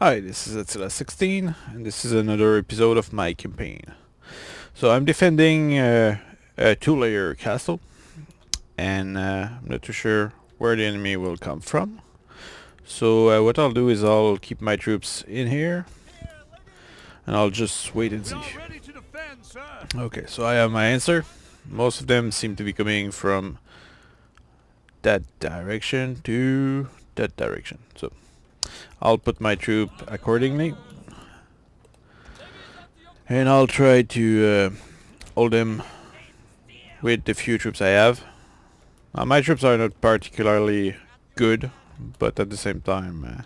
Hi, this is Attila 16, and this is another episode of my campaign. So I'm defending a two-layer castle, and I'm not too sure where the enemy will come from. So what I'll do is I'll keep my troops in here, and I'll just wait and see. Okay, so I have my answer. Most of them seem to be coming from that direction to that direction. So I'll put my troop accordingly. And I'll try to hold them with the few troops I have. My troops are not particularly good, but at the same time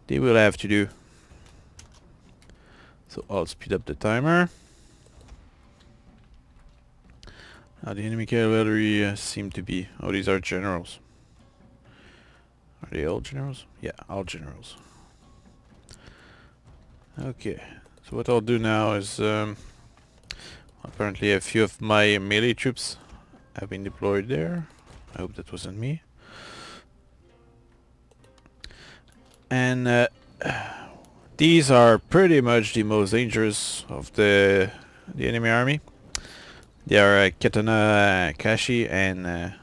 they will have to do. So I'll speed up the timer. Now the enemy cavalry seem to be... Oh, these are generals. Are they all generals? Yeah, all generals. Okay, so what I'll do now is... apparently a few of my melee troops have been deployed there. I hope that wasn't me. And these are pretty much the most dangerous of the enemy army. They are Katana Kashi, and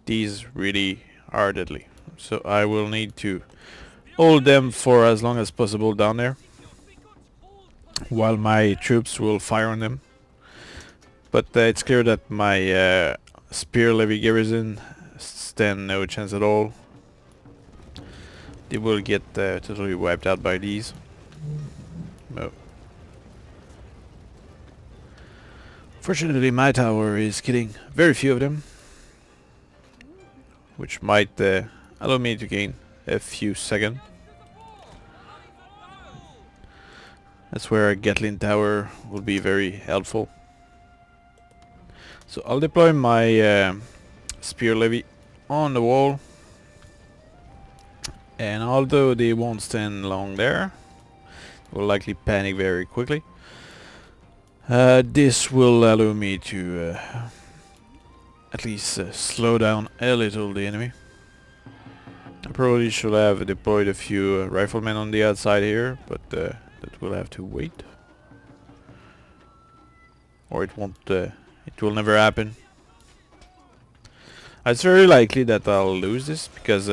these really are deadly. So I will need to hold them for as long as possible down there, while my troops will fire on them. But it's clear that my spear levy garrison stand no chance at all. They will get totally wiped out by these. No. Fortunately, my tower is killing very few of them, which might allow me to gain a few seconds. That's where a Gatling tower will be very helpful. So I'll deploy my spear levy on the wall, and although they won't stand long there, they will likely panic very quickly. This will allow me to at least slow down a little the enemy. I probably should have deployed a few riflemen on the outside here, but that will have to wait. Or it won't... it will never happen. It's very likely that I'll lose this, because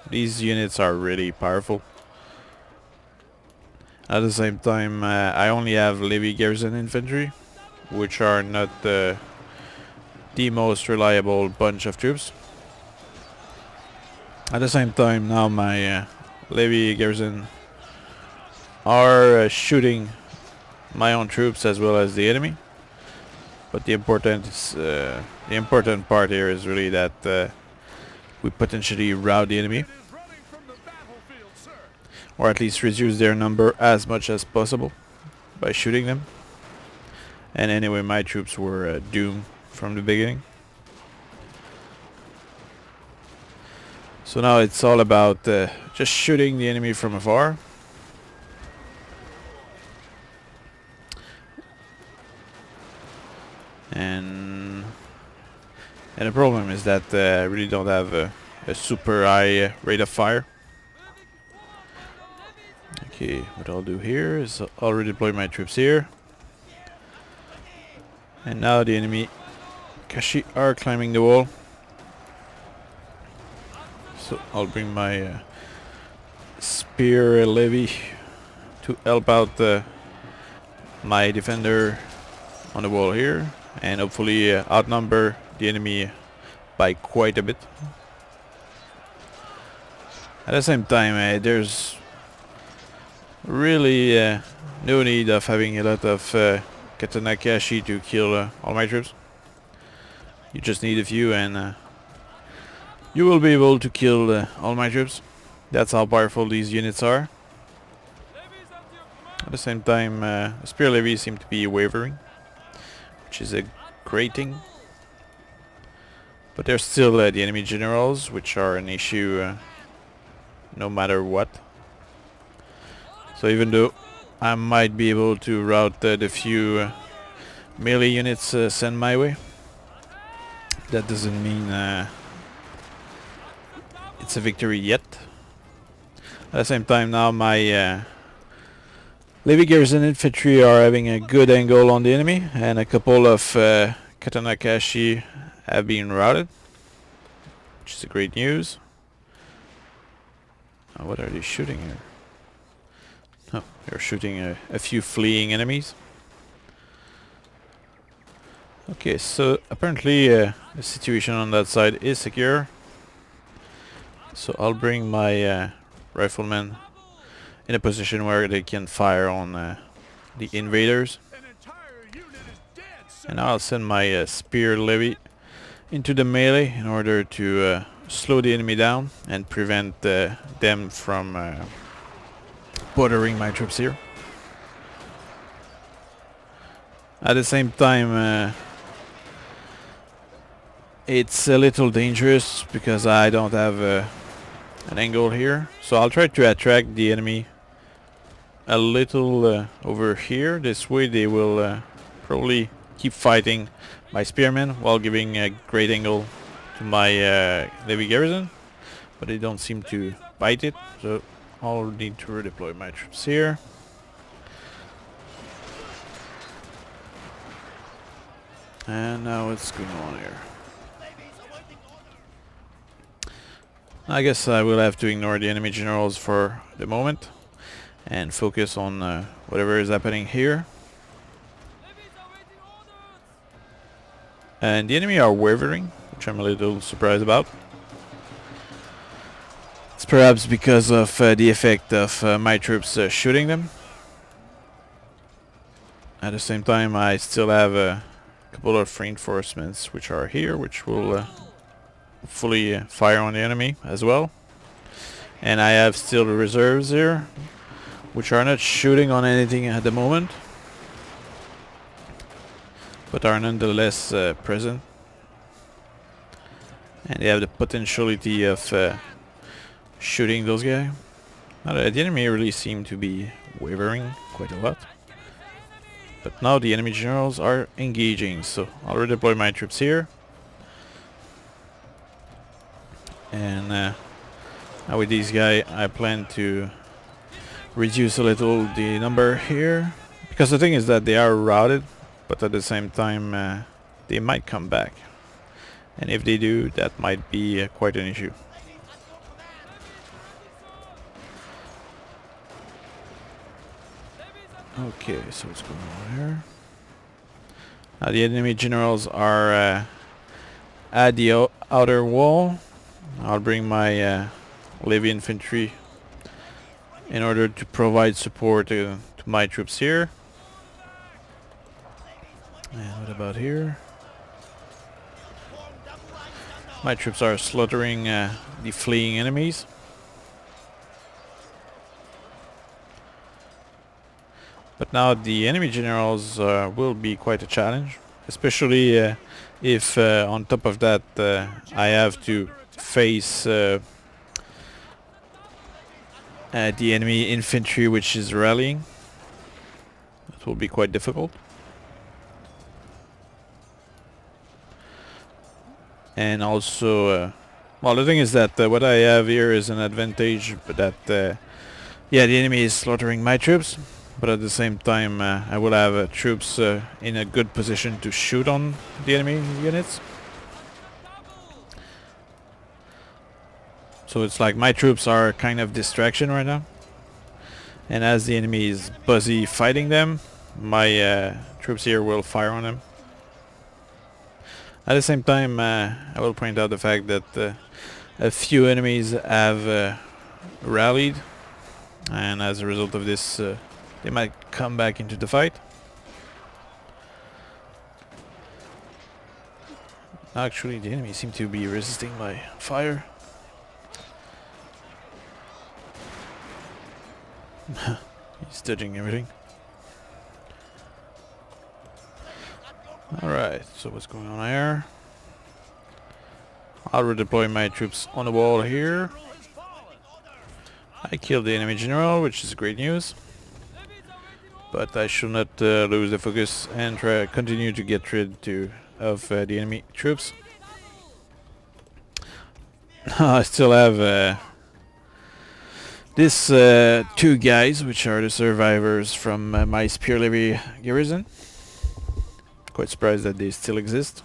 these units are really powerful. At the same time, I only have levy garrison infantry, which are not the most reliable bunch of troops. At the same time, now my levy garrison are shooting my own troops as well as the enemy. But the important part here is really that we potentially rout the enemy, or at least reduce their number as much as possible by shooting them. And anyway, my troops were doomed from the beginning. So now it's all about just shooting the enemy from afar. And the problem is that I really don't have a super high rate of fire. Okay, what I'll do here is I'll redeploy my troops here. And now the enemy Kashi are climbing the wall. So I'll bring my spear levy to help out my defender on the wall here, and hopefully outnumber the enemy by quite a bit. At the same time, there's really no need of having a lot of Katana Kashi to kill all my troops. You just need a few, and you will be able to kill all my troops. That's how powerful these units are. At the same time, the spear levy seem to be wavering, which is a great thing. But there's still the enemy generals, which are an issue no matter what. So even though I might be able to rout the few melee units sent my way, that doesn't mean it's a victory yet. At the same time now my Levy Garrison infantry are having a good angle on the enemy, and a couple of Katana Kashi have been routed, which is a great news. What are they shooting here? Oh, they're shooting a few fleeing enemies. Okay, so apparently the situation on that side is secure. So I'll bring my riflemen in a position where they can fire on the invaders. And I'll send my spear levy into the melee in order to slow the enemy down and prevent them from bothering my troops here. At the same time, it's a little dangerous because I don't have an angle here, so I'll try to attract the enemy a little over here. This way they will probably keep fighting my spearmen while giving a great angle to my Levy Garrison, but they don't seem to bite it, so I'll need to redeploy my troops here. And now what's going on here? I guess I will have to ignore the enemy generals for the moment and focus on whatever is happening here. And the enemy are wavering, which I'm a little surprised about. It's perhaps because of the effect of my troops shooting them. At the same time, I still have a couple of reinforcements which are here, which will fully fire on the enemy as well. And I have still the reserves here, which are not shooting on anything at the moment, but are nonetheless present. And they have the potentiality of shooting those guys. The enemy really seem to be wavering quite a lot. But now the enemy generals are engaging, so I'll redeploy my troops here. And now with these guys I plan to reduce a little the number here, because the thing is that they are routed, but at the same time they might come back, and if they do, that might be quite an issue. Okay, so what's going on here? Now the enemy generals are at the outer wall. I'll bring my Levy infantry in order to provide support to my troops here. And what about here? My troops are slaughtering the fleeing enemies. But now the enemy generals will be quite a challenge, especially if on top of that I have to face the enemy infantry which is rallying. It will be quite difficult. And also, well, the thing is that what I have here is an advantage, but that yeah, the enemy is slaughtering my troops, but at the same time I will have troops in a good position to shoot on the enemy units. So it's like my troops are kind of distraction right now, and as the enemy is busy fighting them, my troops here will fire on them. At the same time, I will point out the fact that a few enemies have rallied, and as a result of this they might come back into the fight. Actually, the enemy seem to be resisting my fire. He's dodging everything. Alright, so what's going on here? I'll redeploy my troops on the wall here. I killed the enemy general, which is great news. But I should not lose the focus and continue to get rid of the enemy troops. I still have These two guys, which are the survivors from my spear levy garrison. Quite surprised that they still exist.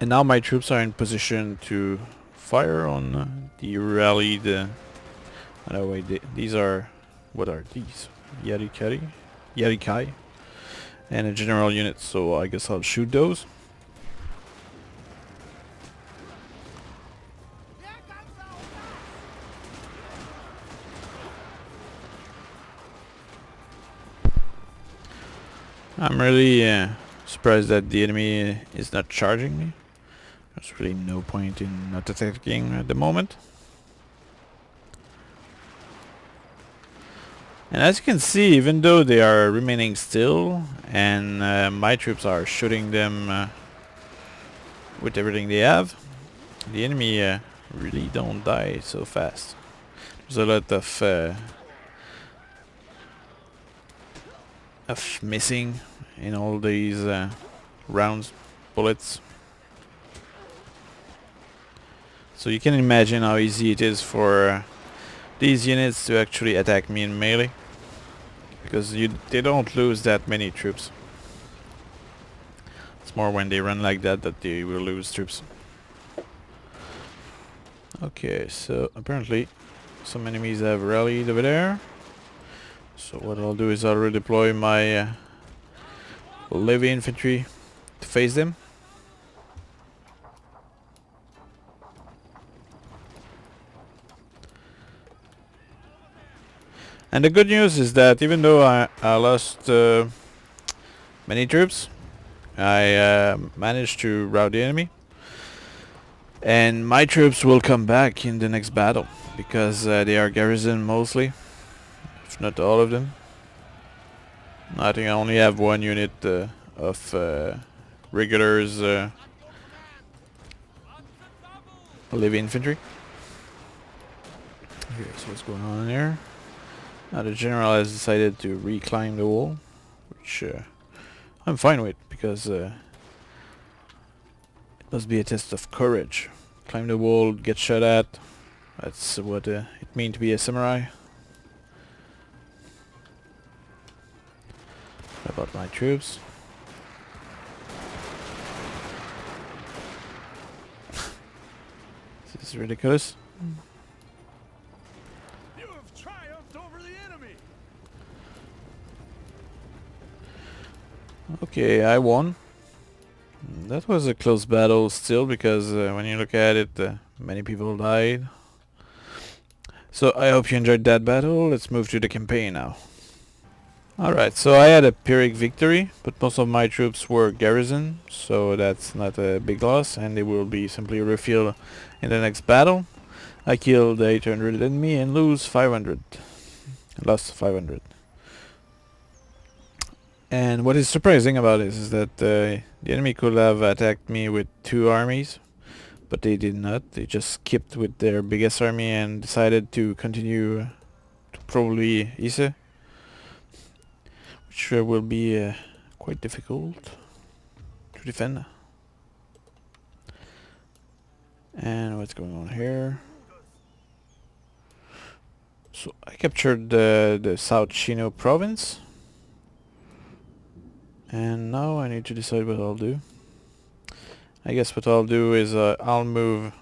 And now my troops are in position to fire on the rallied... no wait, these are... what are these? Yarikai? And a general unit, so I guess I'll shoot those. I'm really surprised that the enemy is not charging me. There's really no point in not attacking at the moment. And as you can see, even though they are remaining still and my troops are shooting them with everything they have, the enemy really don't die so fast. There's a lot of missing in all these rounds, bullets. So you can imagine how easy it is for these units to actually attack me in melee, because they don't lose that many troops. It's more when they run like that they will lose troops. Okay, so apparently some enemies have rallied over there. So what I'll do is I'll redeploy my levy infantry to face them. And the good news is that even though I lost many troops, I managed to rout the enemy. And my troops will come back in the next battle, because they are garrisoned mostly, if not all of them. I think I only have one unit of regulars levy infantry. Okay, so what's going on here? Now the general has decided to reclimb the wall, which I'm fine with, because it must be a test of courage. Climb the wall, get shot at. That's what it means to be a samurai. What about my troops? This is ridiculous. You have triumphed over the enemy. Okay, I won. That was a close battle still, because when you look at it, many people died. So I hope you enjoyed that battle. Let's move to the campaign now. Alright, so I had a Pyrrhic victory, but most of my troops were garrisoned, so that's not a big loss, and they will be simply refilled in the next battle. I killed 800 enemy and lost 500. And what is surprising about this is that the enemy could have attacked me with 2 armies, but they did not. They just skipped with their biggest army and decided to continue to probably Ise, which will be quite difficult to defend. And what's going on here? So I captured the South Chino province. And now I need to decide what I'll do. I guess what I'll do is I'll move,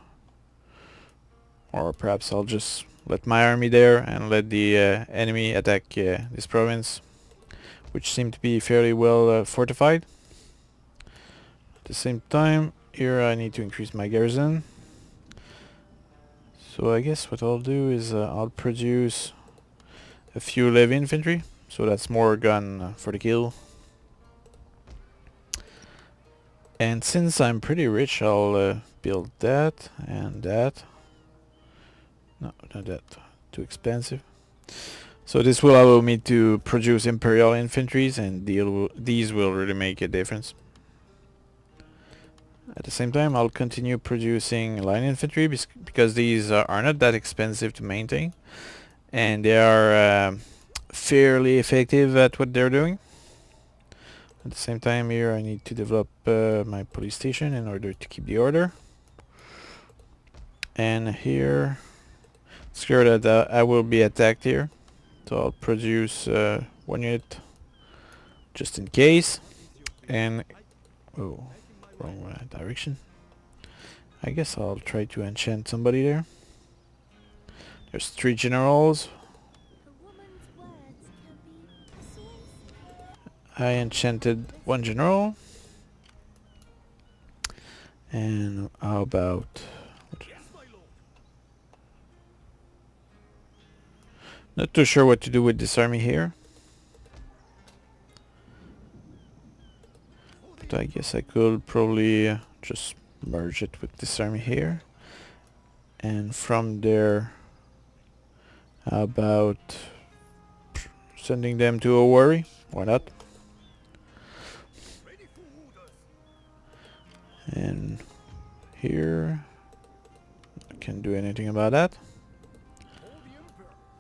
or perhaps I'll just let my army there and let the enemy attack this province, which seemed to be fairly well fortified. At the same time, here I need to increase my garrison. So I guess what I'll do is I'll produce a few levy infantry, so that's more gun for the kill. And since I'm pretty rich, I'll build that and that. No, not that. Too expensive. So this will allow me to produce Imperial infantries, and these will really make a difference. At the same time, I'll continue producing line infantry because these are not that expensive to maintain, and they are fairly effective at what they're doing. At the same time, here I need to develop my police station in order to keep the order. And here It's clear that I will be attacked here, so I'll produce 1 unit just in case. And oh, wrong direction. I guess I'll try to enchant somebody there. There's 3 generals. I enchanted 1 general. And how about... Not too sure what to do with this army here. But I guess I could probably just merge it with this army here. And from there, how about sending them to a worry? Why not? And here, I can't do anything about that.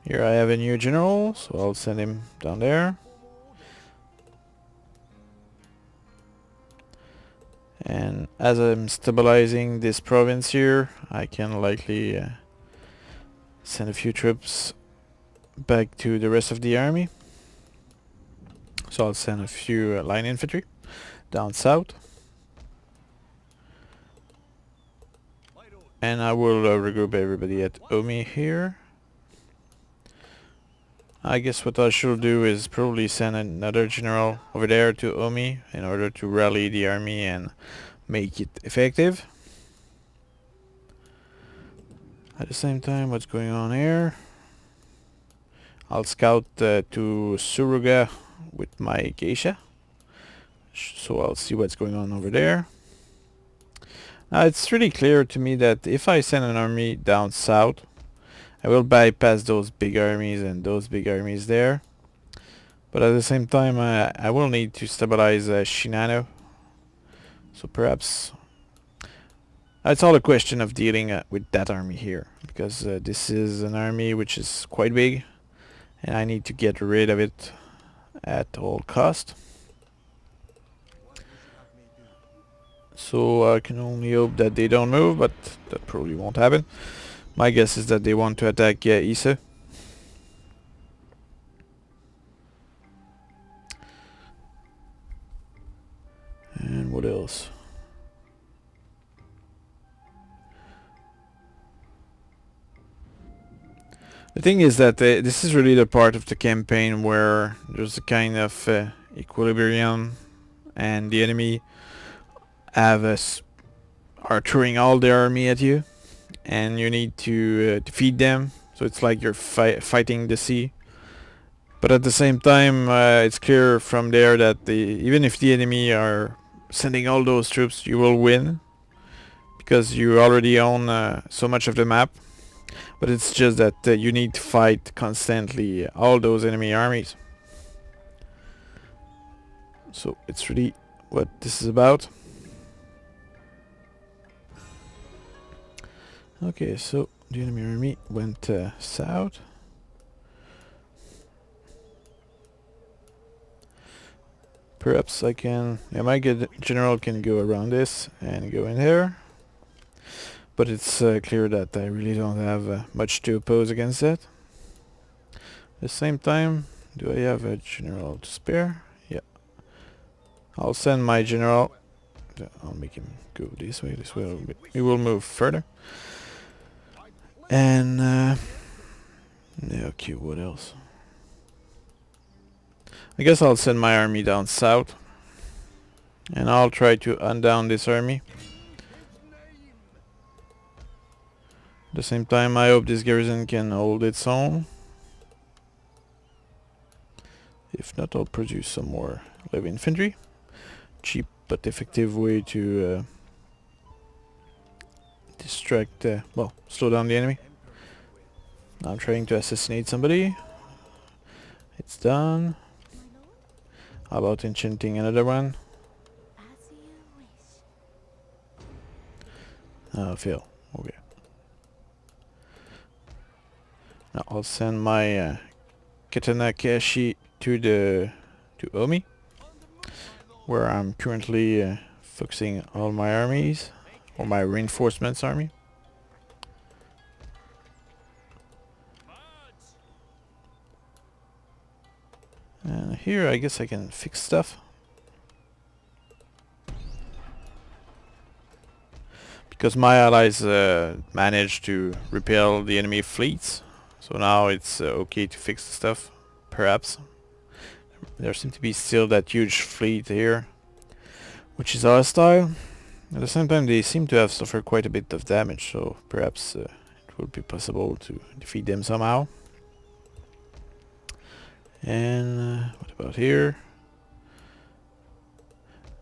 Here I have a new general, so I'll send him down there. And as I'm stabilizing this province here, I can likely send a few troops back to the rest of the army. So I'll send a few line infantry down south. And I will regroup everybody at Omi here. I guess what I should do is probably send another general over there to Omi in order to rally the army and make it effective. At the same time, what's going on here? I'll scout to Suruga with my geisha. So I'll see what's going on over there. Now it's really clear to me that if I send an army down south, I will bypass those big armies and those big armies there. But at the same time, I will need to stabilize Shinano. So perhaps it's all a question of dealing with that army here, because this is an army which is quite big, and I need to get rid of it at all cost. So I can only hope that they don't move, but that probably won't happen. My guess is that they want to attack Ise. And what else? The thing is that this is really the part of the campaign where there's a kind of equilibrium, and the enemy are throwing all their army at you, and you need to defeat them. So it's like you're fighting the sea. But at the same time, it's clear from there that even if the enemy are sending all those troops, you will win, because you already own so much of the map. But it's just that you need to fight constantly all those enemy armies. So it's really what this is about. Okay, so the enemy army went south. Perhaps I can... Yeah, my general can go around this and go in here. But it's clear that I really don't have much to oppose against that. At the same time, do I have a general to spare? Yeah. I'll send my general. I'll make him go this way. This way we will move further. And okay, what else? I guess I'll send my army down south, and I'll try to undown this army. At the same time, I hope this garrison can hold its own. If not, I'll produce some more light infantry. Cheap but effective way to distract, well, slow down the enemy. Now I'm trying to assassinate somebody. It's done. How about enchanting another one? Fail. Okay. Now I'll send my Katana Kashi to Omi, where I'm currently focusing all my armies, or my reinforcements army. here I guess I can fix stuff. Because my allies managed to repel the enemy fleets. So now it's okay to fix the stuff, perhaps. There seems to be still that huge fleet here, which is hostile. At the same time, they seem to have suffered quite a bit of damage, so perhaps it would be possible to defeat them somehow. And what about here?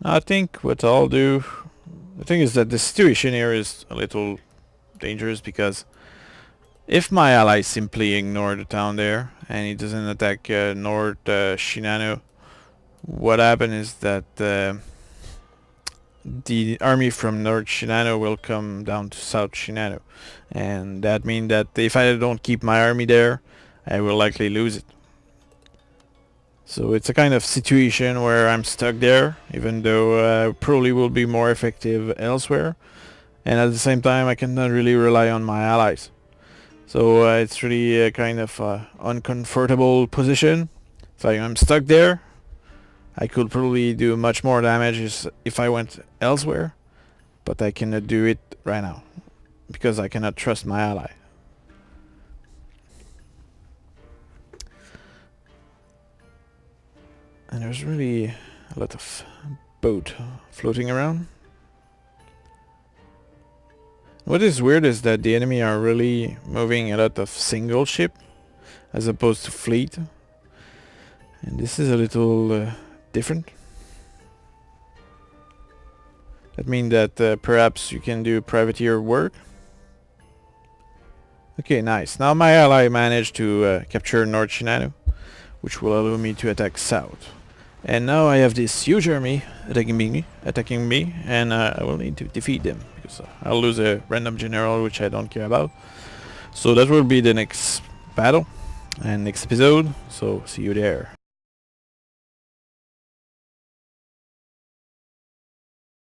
I think what I'll do... The thing is that the situation here is a little dangerous because if my ally simply ignore the town there and he doesn't attack North Shinano, what happens is that the army from North Shinano will come down to South Shinano, and that means that if I don't keep my army there, I will likely lose it. So it's a kind of situation where I'm stuck there, even though probably will be more effective elsewhere, and at the same time I cannot really rely on my allies. So it's really a kind of uncomfortable position. So I'm stuck there. I could probably do much more damage if I went elsewhere, but I cannot do it right now because I cannot trust my ally. And there's really a lot of boat floating around. What is weird is that the enemy are really moving a lot of single ship as opposed to fleet. And this is a little different. That means that perhaps you can do privateer work. Okay, nice. Now my ally managed to capture North Shinano, which will allow me to attack south. And now I have this huge army attacking me, and I will need to defeat them because I'll lose a random general which I don't care about. So that will be the next battle and next episode. So see you there.